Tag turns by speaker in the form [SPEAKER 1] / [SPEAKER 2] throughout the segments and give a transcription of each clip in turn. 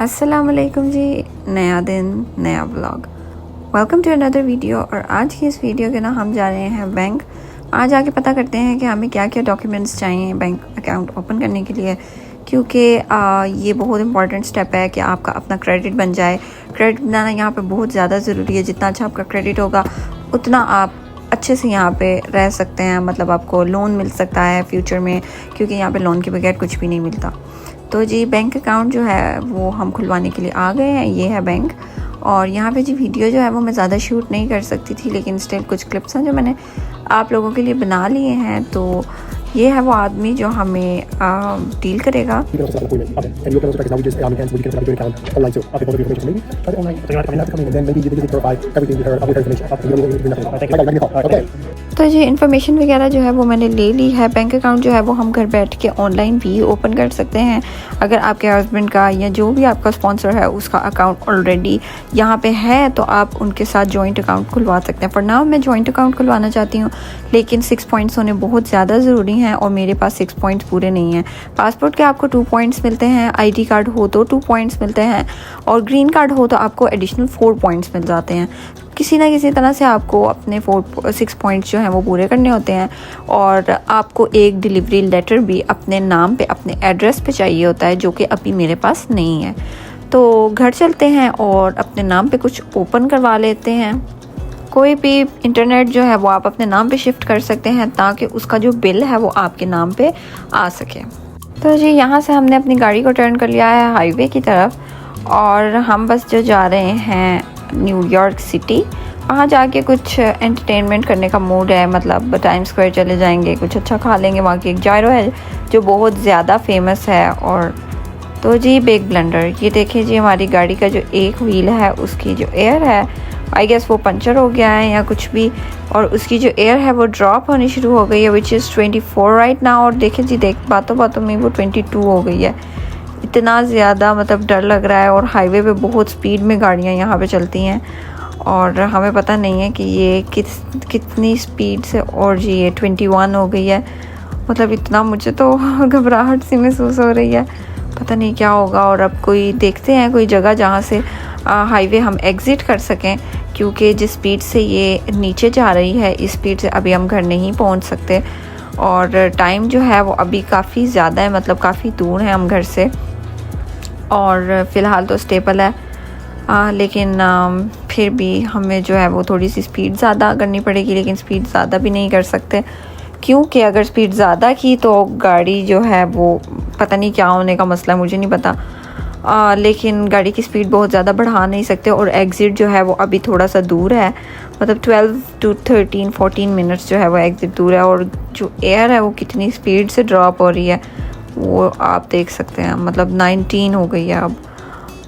[SPEAKER 1] अस्सलाम वालेकुम जी। नया दिन नया vlog, welcome to another video. और आज की इस वीडियो के ना हम जा रहे हैं बैंक। आज आके पता करते हैं कि हमें क्या क्या डॉक्यूमेंट्स चाहिए बैंक अकाउंट ओपन करने के लिए, क्योंकि ये बहुत इंपॉर्टेंट स्टेप है कि आपका अपना क्रेडिट बन जाए। क्रेडिट बनाना यहाँ पे बहुत ज़्यादा ज़रूरी है। जितना अच्छा आपका क्रेडिट होगा उतना आप अच्छे से यहाँ पे रह सकते हैं, मतलब आपको लोन मिल सकता है फ्यूचर में, क्योंकि यहाँ पे लोन के बगैर कुछ भी नहीं मिलता। तो जी बैंक अकाउंट जो है वो हम खुलवाने के लिए आ गए हैं। ये है बैंक। और यहाँ पे जी वीडियो जो है वो मैं ज़्यादा शूट नहीं कर सकती थी, लेकिन स्टिल कुछ क्लिप्स हैं जो मैंने आप लोगों के लिए बना लिए हैं। तो ये है वो आदमी जो हमें डील करेगा। तो ये इन्फॉर्मेशन वगैरह जो है वो मैंने ले ली है। बैंक अकाउंट जो है वो हम घर बैठ के ऑनलाइन भी ओपन कर सकते हैं। अगर आपके हस्बैंड का या जो भी आपका स्पॉन्सर है उसका अकाउंट ऑलरेडी यहाँ पे है तो आप उनके साथ जॉइंट अकाउंट खुलवा सकते हैं। फॉर नाउ मैं जॉइंट अकाउंट खुलवाना चाहती हूँ, लेकिन 6 पॉइंट्स होने बहुत ज़्यादा ज़रूरी हैं और मेरे पास 6 पॉइंट्स पूरे नहीं हैं। पासपोर्ट के आपको 2 पॉइंट्स मिलते हैं, ID कार्ड हो तो 2 पॉइंट्स मिलते हैं, और ग्रीन कार्ड हो तो आपको एडिशनल 4 पॉइंट्स मिल जाते हैं। किसी ना किसी तरह से आपको अपने 6 पॉइंट्स जो हैं वो पूरे करने होते हैं। और आपको एक डिलीवरी लेटर भी अपने नाम पे, अपने एड्रेस पे चाहिए होता है, जो कि अभी मेरे पास नहीं है। तो घर चलते हैं और अपने नाम पे कुछ ओपन करवा लेते हैं। कोई भी इंटरनेट जो है वो आप अपने नाम पे शिफ्ट कर सकते हैं, ताकि उसका जो बिल है वो आपके नाम पे आ सके। तो जी यहाँ से हमने अपनी गाड़ी को टर्न कर लिया है हाईवे की तरफ, और हम बस जो जा रहे हैं न्यूयॉर्क सिटी। वहाँ जाके कुछ एंटरटेनमेंट करने का मूड है, मतलब टाइम स्क्वायर चले जाएंगे, कुछ अच्छा खा लेंगे। वहाँ की एक जायरो है जो बहुत ज़्यादा फेमस है। और तो जी बिग ब्लंडर, ये देखिए जी हमारी गाड़ी का जो एक व्हील है उसकी जो एयर है, आई गेस वो पंचर हो गया है या कुछ भी, और उसकी जो एयर है वो ड्रॉप होनी शुरू हो गई है, विच इज़ 24 राइट नाउ। और देखिए जी बातों बातों में वो 22 हो गई है। इतना ज़्यादा मतलब डर लग रहा है। और हाईवे पे बहुत स्पीड में गाड़ियाँ यहाँ पे चलती हैं, और हमें पता नहीं है कि ये कितनी स्पीड से। और जी ये 21 हो गई है, मतलब इतना मुझे तो घबराहट सी महसूस हो रही है, पता नहीं क्या होगा। और अब कोई देखते हैं कोई जगह जहाँ से हाईवे हम एग्ज़िट कर सकें, क्योंकि जिस स्पीड से ये नीचे जा रही है इस स्पीड से अभी हम घर नहीं पहुँच सकते। और टाइम जो है वो अभी काफ़ी ज़्यादा है, मतलब काफ़ी दूर है हम घर से। और फ़िलहाल तो स्टेबल है, लेकिन फिर भी हमें जो है वो थोड़ी सी स्पीड ज़्यादा करनी पड़ेगी, लेकिन स्पीड ज़्यादा भी नहीं कर सकते, क्योंकि अगर स्पीड ज़्यादा की तो गाड़ी जो है वो पता नहीं क्या होने का मसला, मुझे नहीं पता। लेकिन गाड़ी की स्पीड बहुत ज़्यादा बढ़ा नहीं सकते। और एग्ज़िट जो है वो अभी थोड़ा सा दूर है, मतलब 12 to 14 मिनट्स जो है वो एग्ज़िट दूर है। और जो एयर है वो कितनी स्पीड से ड्रॉप हो रही है वो आप देख सकते हैं, मतलब 19 हो गई है अब।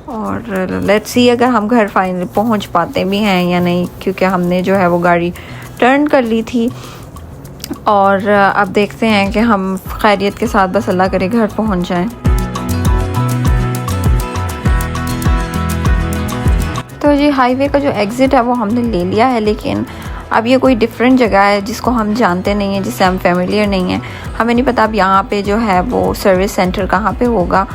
[SPEAKER 1] और लेट्स सी अगर हम घर फाइनली पहुंच पाते भी हैं या नहीं, क्योंकि हमने जो है वो गाड़ी टर्न कर ली थी। और अब देखते हैं कि हम खैरियत के साथ बस अल्लाह करे घर पहुंच जाएं। तो जी हाईवे का जो एग्ज़िट है वो हमने ले लिया है, लेकिन अब ये कोई डिफरेंट जगह है जिसको हम जानते नहीं हैं, जिससे हम फेमिलियर नहीं हैं। हमें नहीं पता अब यहाँ पे जो है वो सर्विस सेंटर कहाँ पे होगा,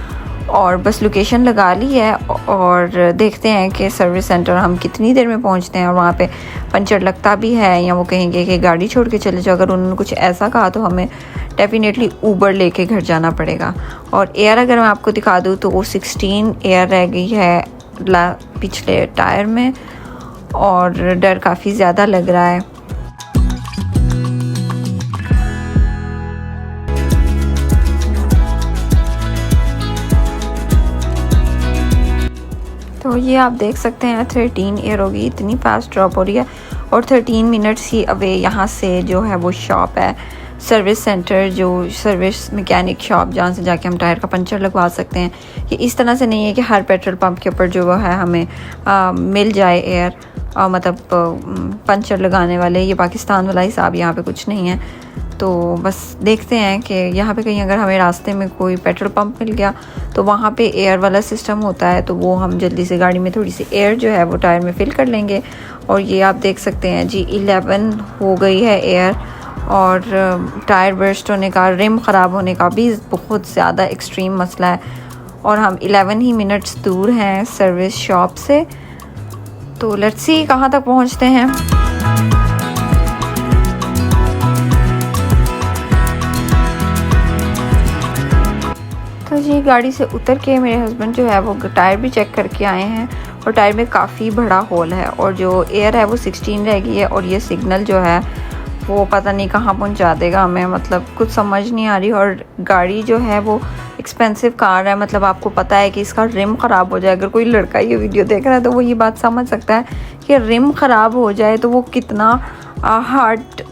[SPEAKER 1] और बस लोकेशन लगा ली है और देखते हैं कि सर्विस सेंटर हम कितनी देर में पहुँचते हैं। और वहाँ पे पंचर लगता भी है या वो कहेंगे कि गाड़ी छोड़ के चले जाओ। अगर उन्होंने कुछ ऐसा कहा तो हमें डेफिनेटली ऊबर लेके घर जाना पड़ेगा। और एयर अगर मैं आपको दिखा दूँ तो वो 16 एयर रह गई है पिछले टायर में, और डर काफ़ी ज़्यादा लग रहा है। तो ये आप देख सकते हैं 13 एयर होगी, इतनी फास्ट ड्रॉप हो रही है। और 13 मिनट्स ही अवे यहाँ से जो है वो शॉप है, सर्विस सेंटर, जो सर्विस मैकेनिक शॉप, जहाँ से जाके हम टायर का पंचर लगवा सकते हैं। ये इस तरह से नहीं है कि हर पेट्रोल पंप के ऊपर जो है हमें मिल जाए एयर, मतलब पंचर लगाने वाले। ये पाकिस्तान वाला हिसाब यहाँ पे कुछ नहीं है। तो बस देखते हैं कि यहाँ पे कहीं अगर हमें रास्ते में कोई पेट्रोल पंप मिल गया तो वहाँ पे एयर वाला सिस्टम होता है, तो वो हम जल्दी से गाड़ी में थोड़ी सी एयर जो है वो टायर में फ़िल कर लेंगे। और ये आप देख सकते हैं जी 11 हो गई है एयर। और टायर बर्स्ट होने का, रिम ख़राब होने का भी बहुत ज़्यादा एक्सट्रीम मसला है। और हम 11 ही मिनट्स दूर हैं सर्विस शॉप से। तो लेट्स सी कहाँ तक पहुँचते हैं। तो जी गाड़ी से उतर के मेरे हस्बैंड जो है वो टायर भी चेक करके आए हैं और टायर में काफ़ी बड़ा होल है और जो एयर है वो 16 रह गई है और ये सिग्नल जो है वो पता नहीं कहाँ पहुँचा देगा हमें, मतलब कुछ समझ नहीं आ रही। और गाड़ी जो है वो एक्सपेंसिव कार है, मतलब आपको पता है कि इसका रिम ख़राब हो जाए, अगर कोई लड़का ये वीडियो देख रहा है तो वो ये बात समझ सकता है कि रिम ख़राब हो जाए तो वो कितना हार्ट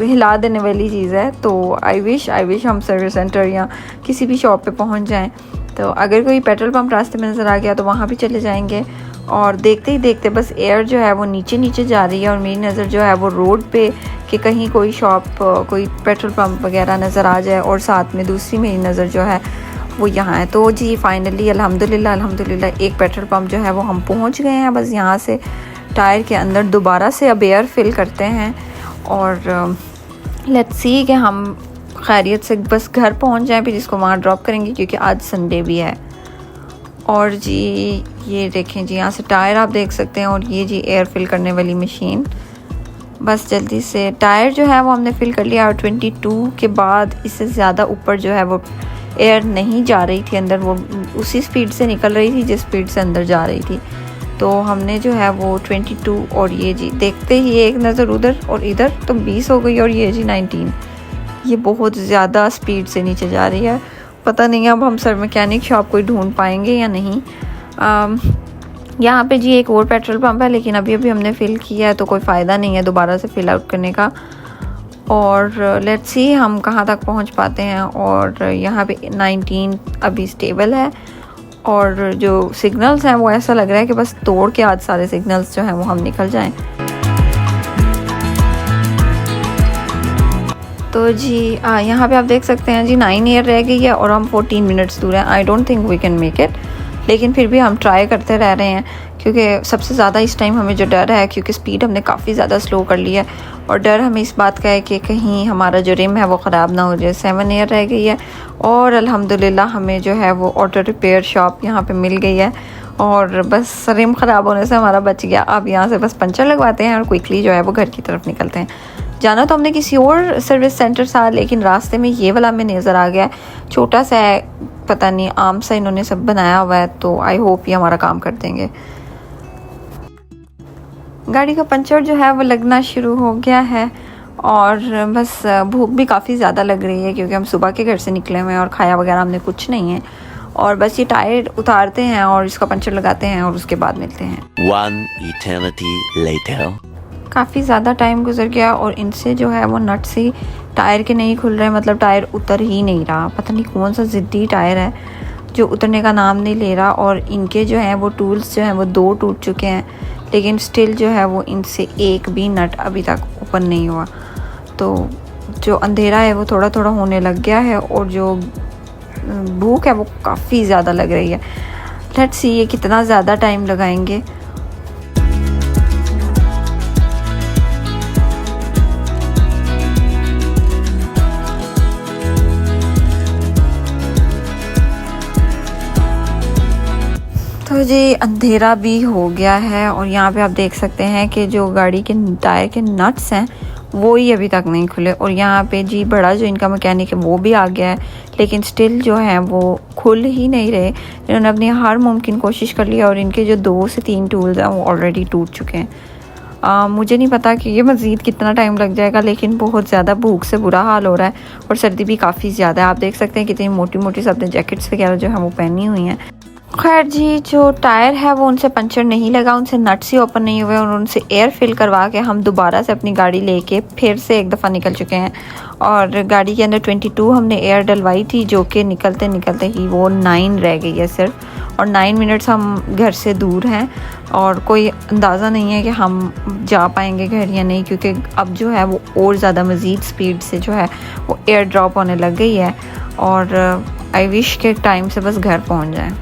[SPEAKER 1] हिला देने वाली चीज़ है। तो आई विश हम सर्विस सेंटर या किसी भी शॉप पे पहुंच जाएं। तो अगर कोई पेट्रोल पंप रास्ते में नज़र आ गया तो वहाँ भी चले जाएंगे। और देखते ही देखते बस एयर जो है वो नीचे जा रही है और मेरी नज़र जो है वो रोड पे कि कहीं कोई शॉप कोई पेट्रोल पंप वगैरह नज़र आ जाए, और साथ में दूसरी मेरी नज़र जो है वो यहाँ है। तो जी फाइनली अल्हम्दुलिल्लाह एक पेट्रोल पंप जो है वो हम पहुँच गए हैं। बस यहाँ से टायर के अंदर दोबारा से अब एयर फिल करते हैं और लेट्स सी कि हम खैरियत से बस घर पहुंच जाएं, फिर इसको वहाँ ड्रॉप करेंगे क्योंकि आज संडे भी है। और जी ये देखें जी यहाँ से टायर आप देख सकते हैं और ये जी एयर फिल करने वाली मशीन। बस जल्दी से टायर जो है वो हमने फिल कर लिया और 22 के बाद इससे ज़्यादा ऊपर जो है वो एयर नहीं जा रही थी अंदर, वो उसी स्पीड से निकल रही थी जिस स्पीड से अंदर जा रही थी। तो हमने जो है वो 22 और ये जी देखते ही एक नज़र उधर और इधर तो 20 हो गई और ये जी 19, ये बहुत ज़्यादा स्पीड से नीचे जा रही है। पता नहीं अब हम सर मैकेनिक शॉप कोई ढूंढ पाएंगे या नहीं। यहाँ पे जी एक और पेट्रोल पंप है लेकिन अभी हमने फ़िल किया है तो कोई फ़ायदा नहीं है दोबारा से फ़िल आउट करने का। और लेट्स सी हम कहाँ तक पहुँच पाते हैं। और यहाँ पे 19 अभी स्टेबल है और जो सिग्नल्स हैं वो ऐसा लग रहा है कि बस तोड़ के आज सारे सिग्नल्स जो हैं वो हम निकल जाएं। तो जी यहाँ पे आप देख सकते हैं जी 9 ईयर रह गई है और हम 14 मिनट्स दूर हैं। I don't think we can make it, लेकिन फिर भी हम ट्राई करते रह रहे हैं क्योंकि सबसे ज़्यादा इस टाइम हमें जो डर है क्योंकि स्पीड हमने काफ़ी ज़्यादा स्लो कर ली है और डर हमें इस बात का है कि कहीं हमारा जो रिम है वो ख़राब ना हो जाए। 7 ईयर रह गई है और अल्हम्दुलिल्लाह हमें जो है वो ऑटो रिपेयर शॉप यहाँ पे मिल गई है और बस रिम ख़राब होने से हमारा बच गया। अब यहाँ से बस पंचर लगवाते हैं और क्विकली जो है वो घर की तरफ निकलते हैं। जाना तो हमने किसी और सर्विस सेंटर था लेकिन रास्ते में ये वाला में नज़र आ गया, छोटा सा है, पता नहीं आम सा इन्होंने सब बनाया हुआ है, तो आई होप ये हमारा काम कर देंगे। गाड़ी का पंचर जो है वो लगना शुरू हो गया है और बस भूख भी काफ़ी ज़्यादा लग रही है क्योंकि हम सुबह के घर से निकले हुए हैं और खाया वगैरह हमने कुछ नहीं है। और बस ये टायर उतारते हैं और इसका पंचर लगाते हैं और उसके बाद मिलते हैं।
[SPEAKER 2] 1 eternity later.
[SPEAKER 1] काफ़ी ज़्यादा टाइम गुजर गया और इनसे जो है वो नट्स ही टायर के नहीं खुल रहे, मतलब टायर उतर ही नहीं रहा। पता नहीं कौन सा ज़िद्दी टायर है जो उतरने का नाम नहीं ले रहा। और इनके जो हैं वो टूल्स जो हैं वो 2 टूट चुके हैं लेकिन स्टिल जो है वो इनसे एक भी नट अभी तक ओपन नहीं हुआ। तो जो अंधेरा है वो थोड़ा थोड़ा होने लग गया है और जो भूख है वो काफ़ी ज़्यादा लग रही है। लेट्स सी ये कितना ज़्यादा टाइम लगाएंगे। तो जी अंधेरा भी हो गया है और यहाँ पे आप देख सकते हैं कि जो गाड़ी के टायर के नट्स हैं वो ही अभी तक नहीं खुले। और यहाँ पे जी बड़ा जो इनका मैकेनिक है वो भी आ गया है लेकिन स्टिल जो है वो खुल ही नहीं रहे। इन्होंने अपनी हर मुमकिन कोशिश कर लिया और इनके जो 2 से 3 टूल्स हैं वो ऑलरेडी टूट चुके हैं। मुझे नहीं पता कि ये मज़ीद कितना टाइम लग जाएगा, लेकिन बहुत ज़्यादा भूख से बुरा हाल हो रहा है और सर्दी भी काफ़ी ज़्यादा है। आप देख सकते हैं कितनी मोटी मोटी सबने जैकेट्स वगैरह जो है वो पहनी हुई हैं। खैर जी जो टायर है वो उनसे पंचर नहीं लगा, उनसे नट्स ही ओपन नहीं हुए और उनसे एयर फिल करवा के हम दोबारा से अपनी गाड़ी लेके फिर से एक दफ़ा निकल चुके हैं। और गाड़ी के अंदर 22 हमने एयर डलवाई थी जो कि निकलते निकलते ही वो 9 रह गई है सिर्फ, और 9 मिनट्स हम घर से दूर हैं और कोई अंदाज़ा नहीं है कि हम जा पाएंगे घर या नहीं, क्योंकि अब जो है वो और ज़्यादा मज़ीद स्पीड से जो है वो एयर ड्रॉप होने लग गई है और आई विश के टाइम से बस घर पहुँच जाएँ।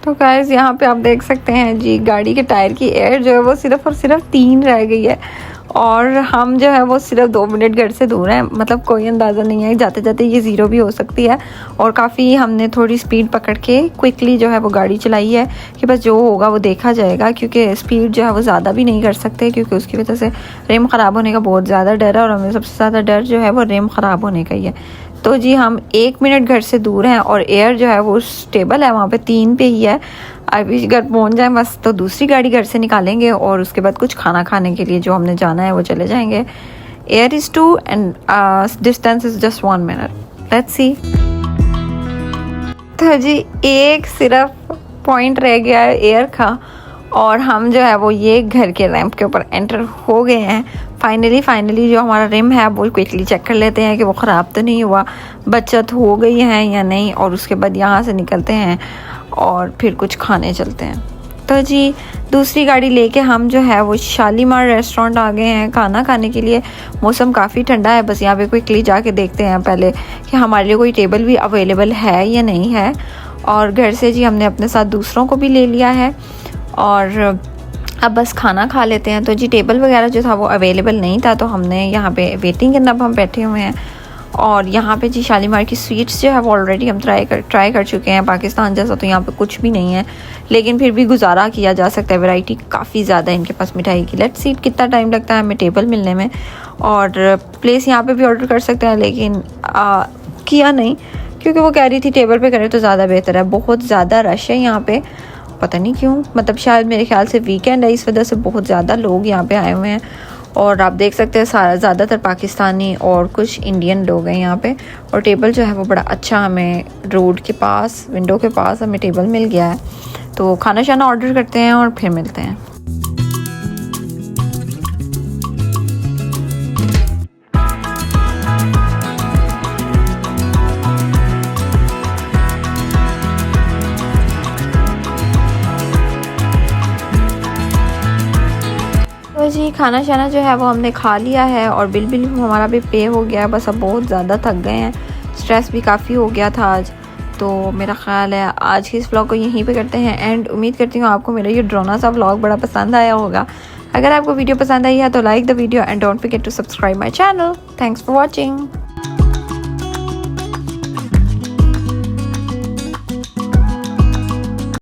[SPEAKER 1] तो गाइस यहाँ पे आप देख सकते हैं जी गाड़ी के टायर की एयर जो है वो सिर्फ और सिर्फ 3 रह गई है और हम जो है वो सिर्फ 2 मिनट घर से दूर हैं, मतलब कोई अंदाज़ा नहीं है, जाते जाते ये ज़ीरो भी हो सकती है। और काफ़ी हमने थोड़ी स्पीड पकड़ के क्विकली जो है वो गाड़ी चलाई है कि बस जो होगा वो देखा जाएगा, क्योंकि स्पीड जो है वो ज़्यादा भी नहीं कर सकते क्योंकि उसकी वजह से रिम ख़राब होने का बहुत ज़्यादा डर है, और हमें सबसे ज़्यादा डर जो है वो रिम ख़राब होने का ही है। तो जी हम 1 मिनट घर से दूर हैं और एयर जो है वो स्टेबल है, वहाँ पे 3 पे ही है। अभी घर पहुँच जाए बस तो दूसरी गाड़ी घर से निकालेंगे और उसके बाद कुछ खाना खाने के लिए जो हमने जाना है वो चले जाएंगे। Air is 2 and distance is just 1 minute. Let's see. तो जी एक सिर्फ पॉइंट रह गया है एयर का, और हम जो है वो ये घर के रैंप के ऊपर एंटर हो गए हैं। फाइनली जो हमारा रिम है वो क्विकली चेक कर लेते हैं कि वो ख़राब तो नहीं हुआ, बचत हो गई है या नहीं, और उसके बाद यहाँ से निकलते हैं और फिर कुछ खाने चलते हैं। तो जी दूसरी गाड़ी लेके हम जो है वो शालीमार रेस्टोरेंट आ गए हैं खाना खाने के लिए। मौसम काफ़ी ठंडा है, बस यहाँ पे क्विकली जाके देखते हैं पहले कि हमारे लिए कोई टेबल भी अवेलेबल है या नहीं है। और घर से जी हमने अपने साथ दूसरों को भी ले लिया है और अब बस खाना खा लेते हैं। तो जी टेबल वगैरह जो था वो अवेलेबल नहीं था, तो हमने यहाँ पे वेटिंग करना, हम बैठे हुए हैं। और यहाँ पे जी शालीमार की स्वीट्स जो है वो ऑलरेडी हम ट्राई कर चुके हैं। पाकिस्तान जैसा तो यहाँ पे कुछ भी नहीं है, लेकिन फिर भी गुजारा किया जा सकता है। वैरायटी काफ़ी ज़्यादा है इनके पास मिठाई की। लेट्स सी कितना टाइम लगता है हमें टेबल मिलने में। और प्लेस यहाँ पे भी ऑर्डर कर सकते हैं, लेकिन किया नहीं क्योंकि वो कह रही थी टेबल पे करें तो ज़्यादा बेहतर है। बहुत ज़्यादा रश है यहाँ पे, पता नहीं क्यों, मतलब शायद मेरे ख्याल से वीकेंड है, इस वजह से बहुत ज़्यादा लोग यहाँ पे आए हुए हैं। और आप देख सकते हैं सारा ज़्यादातर पाकिस्तानी और कुछ इंडियन लोग हैं यहाँ पे। और टेबल जो है वो बड़ा अच्छा हमें रोड के पास, विंडो के पास हमें टेबल मिल गया है। तो खाना शाना ऑर्डर करते हैं और फिर मिलते हैं। तो जी खाना शाना जो है वो हमने खा लिया है और बिल हमारा भी पे हो गया है। बस अब बहुत ज़्यादा थक गए हैं, स्ट्रेस भी काफ़ी हो गया था आज। तो मेरा ख़्याल है आज की इस व्लॉग को यहीं पे करते हैं एंड उम्मीद करती हूँ आपको मेरा ये ड्रोना सा व्लॉग बड़ा पसंद आया होगा। अगर आपको वीडियो पसंद आई है तो like the video and don't forget to subscribe my channel. Thanks for watching.